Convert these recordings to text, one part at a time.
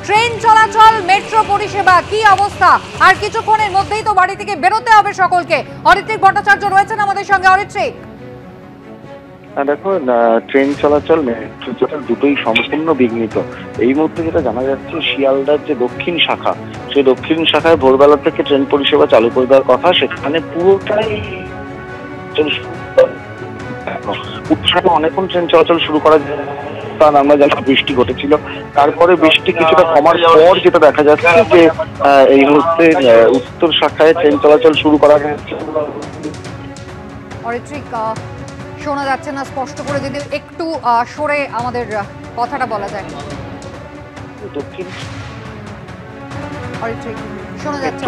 Train চলাচল, metro পরিষেবা কি অবস্থা? আর কিছুক্ষণের মধ্যেই তো বাড়ি থেকে বেরোতে হবে সকলকে। অরিত্রিক ভট্টাচার্য রয়েছেন আমাদের সঙ্গে। অরিত্রিক, দেখো, ট্রেন চলাচল, মেট্রো চলাচল দুটোই সম্পূর্ণ বিঘ্নিত। এই মুহূর্তে যেটা জানা যাচ্ছে, শিয়ালদার যে দক্ষিণ শাখা, সেই দক্ষিণ শাখায় ভোরবেলা থেকে ট্রেন পরিষেবা চালু করে দেওয়ার কথা, সেখানে পুরোটাই উৎসাহে অনেকক্ষণ ট্রেন চলাচল শুরু করা যায়। আমরা জানি বৃষ্টি ঘটেছিল, তারপরে বৃষ্টি কিছুটা কমার পর যেটা দেখা যাচ্ছে যে এই মুহূর্তে উত্তর শাখায় ট্রেন চলাচল শুরু করা গেছে। অরিত্রিক, শোনা যাচ্ছে না স্পষ্ট করে, যদি একটু সরে আমাদের কথাটা বলা যায়। দক্ষিণ অরিত্রিক, শোনা যাচ্ছে?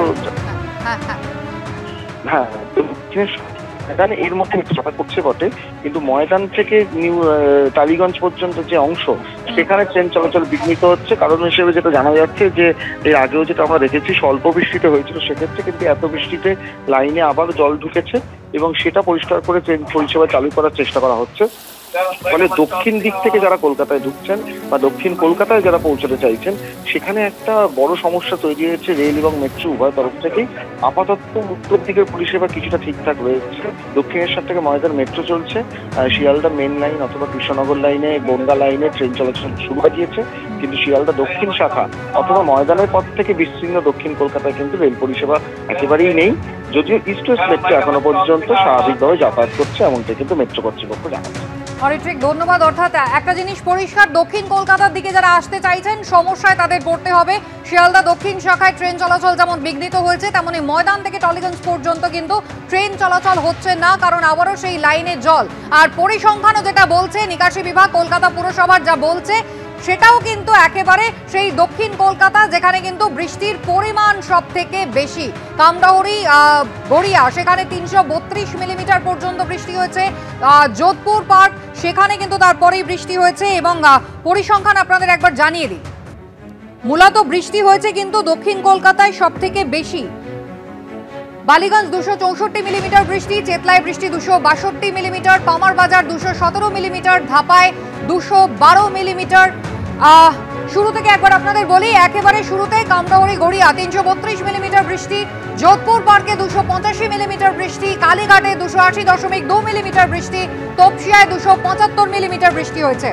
হ্যাঁ, ময়দান এর মধ্যে চাপা করছে বটে, কিন্তু ময়দান থেকে টালিগঞ্জ পর্যন্ত যে অংশ, সেখানে ট্রেন চলাচল বিঘ্নিত হচ্ছে। কারণ হিসেবে যেটা জানা যাচ্ছে যে এর আগেও যেটা আমরা দেখেছি, স্বল্প বৃষ্টিতে হয়েছিল, সেক্ষেত্রে কিন্তু এত বৃষ্টিতে লাইনে আবার জল ঢুকেছে এবং সেটা পরিষ্কার করে ট্রেন পরিষেবা চালু করার চেষ্টা করা হচ্ছে। ফলে দক্ষিণ দিক থেকে যারা কলকাতায় ঢুকছেন বা দক্ষিণ কলকাতায় যারা পৌঁছতে চাইছেন, সেখানে একটা বড় সমস্যা তৈরি হয়েছে রেল এবং মেট্রো উভয় তরফ থেকেই। আপাতত উত্তর দিকের পরিষেবা কিছুটা ঠিকঠাক রয়েছে। দক্ষিণেশ্বর থেকে ময়দান মেট্রো চলছে, শিয়ালদা মেন লাইন অথবা কৃষ্ণনগর লাইনে, বনগা লাইনে ট্রেন চলাচল শুরু হয়ে গিয়েছে। কিন্তু শিয়ালদা দক্ষিণ শাখা অথবা ময়দানের পথ থেকে বিস্তীর্ণ দক্ষিণ কলকাতায় কিন্তু রেল পরিষেবা একেবারেই নেই। যদিও ইস্ট ওয়েস্ট মেট্রো এখনো পর্যন্ত স্বাভাবিকভাবে যাতায়াত করছে, এমনটাই কিন্তু মেট্রো কর্তৃপক্ষ জানাচ্ছে। অরিত্রিক, ধন্যবাদ। অর্থাৎ একটা জিনিস পরিষ্কার, দক্ষিণ কলকাতার দিকে যারা আসতে চাইছেন সমস্যায় তাদের পড়তে হবে। শিয়ালদা দক্ষিণ শাখায় ট্রেন চলাচল যেমন বিঘ্নিত হয়েছে, তেমনি ময়দান থেকে টলিগঞ্জ পর্যন্ত কিন্তু ট্রেন চলাচল হচ্ছে না, কারণ আবারও সেই লাইনে জল। আর পরিসংখ্যানও যেটা বলছে, নিকাশি বিভাগ কলকাতা পুরসভার যা বলছে, সেটাও কিন্তু একেবারে সেই দক্ষিণ কলকাতা, যেখানে কিন্তু বৃষ্টির পরিমাণ সব থেকে বেশি। কামরাহরি, গড়িয়া, সেখানে 332 মিলিমিটার পর্যন্ত বৃষ্টি হয়েছে। যোধপুর পার্ক, সেখানে কিন্তু তারপরেই বৃষ্টি হয়েছে। এবং পরিসংখ্যান আপনাদের একবার জানিয়ে দিই, মূলত বৃষ্টি হয়েছে কিন্তু দক্ষিণ কলকাতায় সব থেকে বেশি। বালিগঞ্জ 264 মিলিমিটার বৃষ্টি, চেতলায় বৃষ্টি 262 millimetre, Palmer Bazar 217 millimetre, ধাপায় 212 millimetre. শুরু থেকে একবার আপনাদের বলি, একেবারে শুরুতে কামরাহরি গড়িয়া 332 মিলিমিটার বৃষ্টি, যোধপুর পার্কে 285 মিলিমিটার বৃষ্টি, কালীঘাটে 280.2 মিলিমিটার বৃষ্টি, তপসিয়ায় 275 মিলিমিটার বৃষ্টি হয়েছে।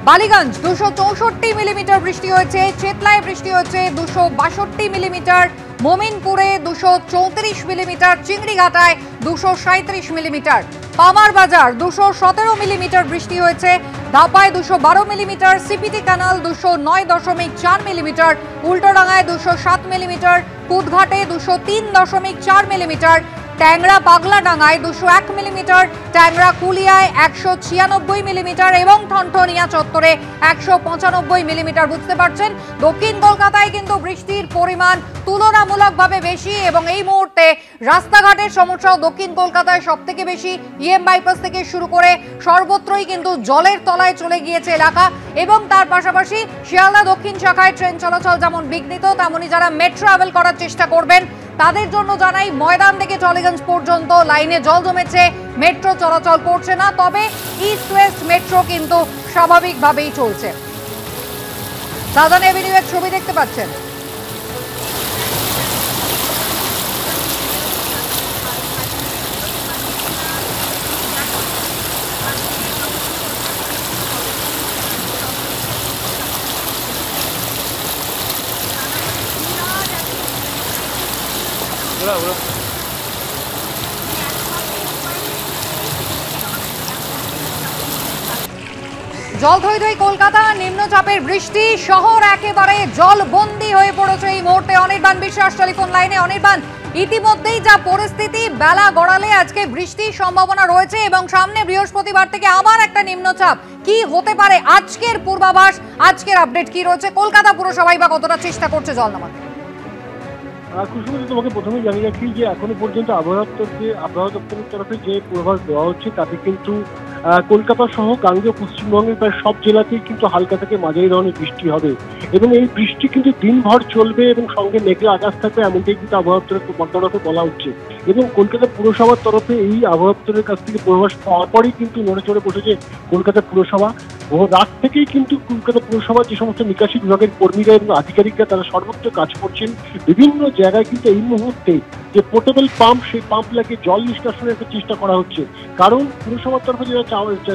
বালিগঞ্জ 264 মিলিমিটার বৃষ্টি হয়েছে, চেতলায় বৃষ্টি হয়েছে 262 মিলিমিটার, মোমিনপুরে 234 মিলিমিটার, চিংড়িঘাটায় 237 মিলিমিটার, পামার বাজার 217 মিলিমিটার বৃষ্টি হয়েছে, ধাপায় 212 মিলিমিটার, সিপিটি ক্যানাল 209.4 মিলিমিটার, উল্টোডাঙ্গায় 207 মিলিমিটার, কুদঘাটে 203.4 মিলিমিটার, ট্যাংরা পাগলাডাঙ্গায় 201 মিলিমিটার, ট্যাংরা কুলিয়ায় 196 মিলিমিটার এবং ঠনঠনিয়া চত্বরে 195 মিলিমিটার। বুঝতে পারছেন, দক্ষিণ কলকাতায় কিন্তু বৃষ্টির পরিমাণ তুলনামূলকভাবে বেশি এবং এই মুহূর্তে রাস্তাঘাটের সমস্যাও দক্ষিণ কলকাতায় সব থেকে বেশি। ইএম বাইপাস থেকে শুরু করে সর্বত্রই কিন্তু জলের তলায় চলে গিয়েছে এলাকা। এবং তার পাশাপাশি শিয়ালদা দক্ষিণ শাখায় ট্রেন চলাচল যেমন বিঘ্নিত, তেমনি যারা মেট্রো ট্রাভেল করার চেষ্টা করবেন তাদের জন্য জানাই, ময়দান থেকে টলিগঞ্জ পর্যন্ত লাইনে জল জমেছে, মেট্রো চলাচল করছে না। তবে ইস্ট ওয়েস্ট মেট্রো কিন্তু স্বাভাবিকভাবেই চলছে। সাউদার্ন এভিনিউ এর ছবি দেখতে পাচ্ছেন। জল ধই ধই কলকাতা, নিম্নচাপের বৃষ্টি, শহর একেবারে জলবন্দী হয়ে পড়েছে এই মুহূর্তে। অনির্বাণ বিশ্বাস টেলিফোন লাইনে। অনির্বাণ, ইতিমধ্যেই যা পরিস্থিতি, বেলা গড়ালে আজকে বৃষ্টির সম্ভাবনা রয়েছে এবং সামনে বৃহস্পতিবার থেকে আবার একটা নিম্নচাপ। কি হতে পারে আজকের পূর্বাভাস, আজকের আপডেট কি রয়েছে? কলকাতা পুরসভাই বা কতটা চেষ্টা করছে জল নামাতে? কুসুমতি, তোমাকে প্রথমে জানিয়ে রাখি যে এখনো পর্যন্ত আবহাওয়া দপ্তরের তরফে যে পূর্বাভাস দেওয়া হচ্ছে, তাতে কিন্তু কলকাতা সহ গাঙ্গেয় পশ্চিমবঙ্গের প্রায় সব জেলাতেই কিন্তু হালকা থেকে মাঝারি ধরনের বৃষ্টি হবে এবং এই বৃষ্টি কিন্তু দিনভর চলবে এবং সঙ্গে মেঘলা আকাশ থাকবে, এমনটাই কিন্তু আবহাওয়া দপ্তরের তরফে বলা হচ্ছে। এবং কলকাতা পুরসভার তরফে এই আবহাওয়া দপ্তরের কাছ থেকে পূর্বাভাস পাওয়ার পরই কিন্তু নড়ে চড়ে বসেছে কলকাতা পুরসভা। রাত থেকেই কিন্তু কলকাতা পুরসভার যে সমস্ত নিকাশি বিভাগের কর্মীরা এবং আধিকারিকরা তারা সর্বত্র কাজ করছেন। বিভিন্ন জায়গায় কিন্তু এই মুহূর্তে যে পোর্টেবল পাম্প, সেই পাম্প লাগিয়ে জল নিষ্কাশনের একটা চেষ্টা করা হচ্ছে। কারণ পুরসভার তরফে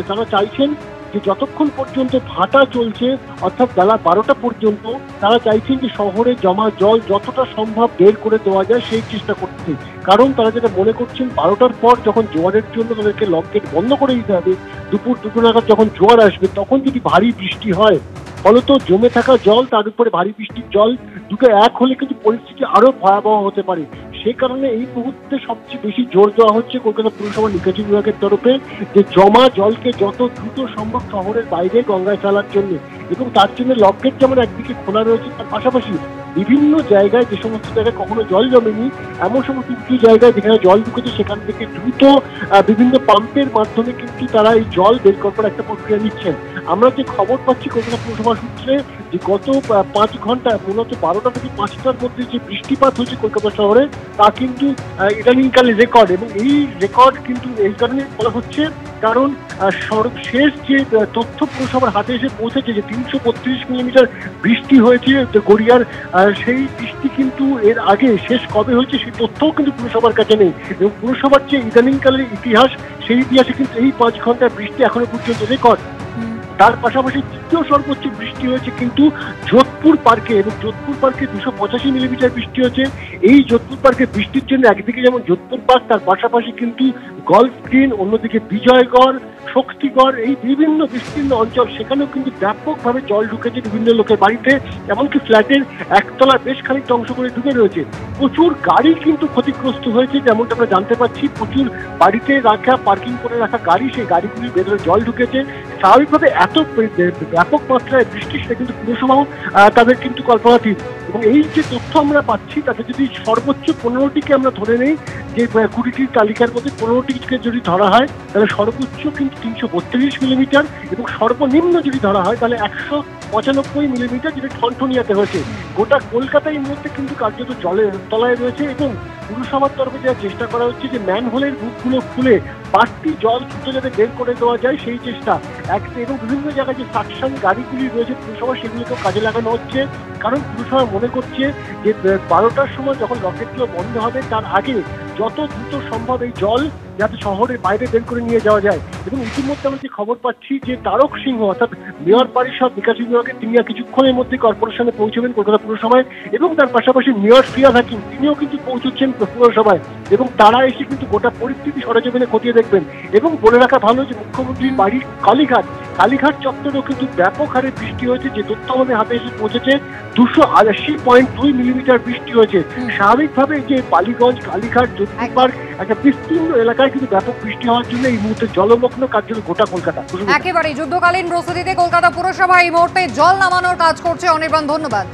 যারা চাইছেন যে যতক্ষণ পর্যন্ত ভাটা চলছে অর্থাৎ বেলা 12টা পর্যন্ত তারা চাইছেন যে শহরে জমা জল যতটা সম্ভব বের করে দেওয়া যায় সেই চেষ্টা করতে। কারণ তারা যেটা মনে করছেন 12টার পর যখন জোয়ারের জন্য তাদেরকে লকগেট বন্ধ করে দিতে হবে, দুপুর 2টো নাগাদ যখন জোয়ার আসবে তখন যদি ভারী বৃষ্টি হয় ফলত জমে থাকা জল তার উপরে ভারী বৃষ্টির জল দুটো এক হলে কিন্তু পরিস্থিতি আরো ভয়াবহ হতে পারে। সে কারণে এই মুহূর্তে সবচেয়ে বেশি জোর দেওয়া হচ্ছে কলকাতা পুরসভা নিকাশি বিভাগের তরফে যে জমা জলকে যত দ্রুত সম্ভব শহরের বাইরে গঙ্গায় ফেলার জন্য, এবং তার জন্য লকগেট যেমন একদিকে খোলা রয়েছে তার পাশাপাশি বিভিন্ন জায়গায় যে সমস্ত জায়গায় কখনো জল জমেনি এমন সমস্ত উঁচু জায়গায় যেখানে জল ঢুকেছে সেখান থেকে দ্রুত বিভিন্ন পাম্পের মাধ্যমে কিন্তু তারা এই জল বের করার একটা প্রক্রিয়া নিচ্ছেন। আমরা যে খবর পাচ্ছি কলকাতা পুরসভা সূত্রে যে গত 5 ঘন্টা মূলত 12টা থেকে 5টার মধ্যে যে বৃষ্টিপাত হয়েছে কলকাতা শহরে তা কিন্তু ইদানিংকালে রেকর্ড, এবং এই রেকর্ড কিন্তু এই কারণে বলা হচ্ছে কারণ সর্বশেষ যে তথ্য পুরসভার হাতে এসে পৌঁছেছে যে 332 মিলিমিটার বৃষ্টি হয়েছে গড়িয়ার, সেই বৃষ্টি কিন্তু এর আগে শেষ কবে হয়েছে সেই তথ্যও কিন্তু পুরসভার কাছে নেই। এবং পুরসভার যে ইদানিংকালের ইতিহাস সেই ইতিহাসে কিন্তু এই 5 ঘন্টার বৃষ্টি এখনো পর্যন্ত রেকর্ড। তার পাশাপাশি দ্বিতীয় সর্বোচ্চ বৃষ্টি হয়েছে কিন্তু যোধপুর পার্কে, এবং যোধপুর পার্কে 285 মিলিমিটার বৃষ্টি হয়েছে। এই যোধপুর পার্কে বৃষ্টির জন্য একদিকে যেমন যোধপুর পার্ক তার পাশাপাশি কিন্তু গলফ গ্রিন, অন্যদিকে বিজয়গড়, শক্তিগড়, এই বিভিন্ন বিস্তীর্ণ অঞ্চল সেখানেও কিন্তু ব্যাপকভাবে জল ঢুকেছে বিভিন্ন লোকের বাড়িতে, এমনকি ফ্ল্যাটের একতলা বেশ খানিকটা অংশ করে ঢুকে রয়েছে। প্রচুর গাড়ি কিন্তু ক্ষতিগ্রস্ত হয়েছে, যেমনটা আমরা জানতে পারছি প্রচুর বাড়িতে রাখা পার্কিং করে রাখা গাড়ি, সেই গাড়িগুলির ভেতরে জল ঢুকেছে। স্বাভাবিকভাবে এত ব্যাপক মাত্রায় বৃষ্টি সেটা কিন্তু পুরসভাও তাদের কিন্তু কল্পনাতীত। এবং এই যে তথ্য আমরা পাচ্ছি তাতে যদি সর্বোচ্চ 15টিকে আমরা ধরে নেই যে 20টির তালিকার মধ্যে 15টিকে যদি ধরা হয় তাহলে সর্বোচ্চ কিন্তু 332 মিলিমিটার, এবং সর্বনিম্ন যদি ধরা হয় তাহলে 195 মিলিমিটার, যেটা ঠনঠনিয়াতে হয়েছে। গোটা কলকাতা এই মুহূর্তে কিন্তু কার্যত জলের তলায় রয়েছে, এবং পুরসভার তরফে যা চেষ্টা করা হচ্ছে যে ম্যানহোলের বুকগুলো খুলে বাড়তি জল দ্রুত যাতে বের করে দেওয়া যায় সেই চেষ্টা, এবং বিভিন্ন জায়গায় যে সাকশন গাড়িগুলি রয়েছে পুরসভা সেগুলোকেও কাজে লাগানো হচ্ছে। কারণ পুরসভা মনে করছে যে 12টার সময় যখন রকেটগুলো বন্ধ হবে তার আগে যত দ্রুত সম্ভব এই জল যাতে শহরের বাইরে বের করে নিয়ে যাওয়া যায়। এবং ইতিমধ্যে আমরা যে খবর পাচ্ছি যে তারক সিংহ অর্থাৎ মেয়র পরিষদ নিকাশি বিভাগের তিনি কিছুক্ষণের মধ্যে কর্পোরেশনে পৌঁছবেন কলকাতা পুরসভায়, এবং তার পাশাপাশি মেয়র ফিয়াজ হাকিম তিনিও কিন্তু পৌঁছচ্ছেন পুরসভায়, এবং তারা এসে কিন্তু গোটা পরিস্থিতি সরেজমিনে খতিয়ে দেখবেন। এবং বলে রাখা ভালো যে মুখ্যমন্ত্রীর বাড়ির কালীঘাট চত্বরেও কিন্তু ব্যাপক হারে বৃষ্টি হয়েছে, যে তথ্য আমাদের হাতে এসে পৌঁছেছে 280.2 মিলিমিটার বৃষ্টি হয়েছে। স্বাভাবিকভাবে যে বালিগঞ্জ, কালীঘাট, যোধপুর পার্ক একটা বিস্তীর্ণ এলাকায় কিন্তু ব্যাপক বৃষ্টি হওয়ার জন্য এই মুহূর্তে জলমগ্ন কার্যত গোটা কলকাতা। একেবারে যুদ্ধকালীন প্রস্তুতিতে কলকাতা পুরসভা এই মুহূর্তে জল নামানোর কাজ করছে। অনির্বাণ, ধন্যবাদ।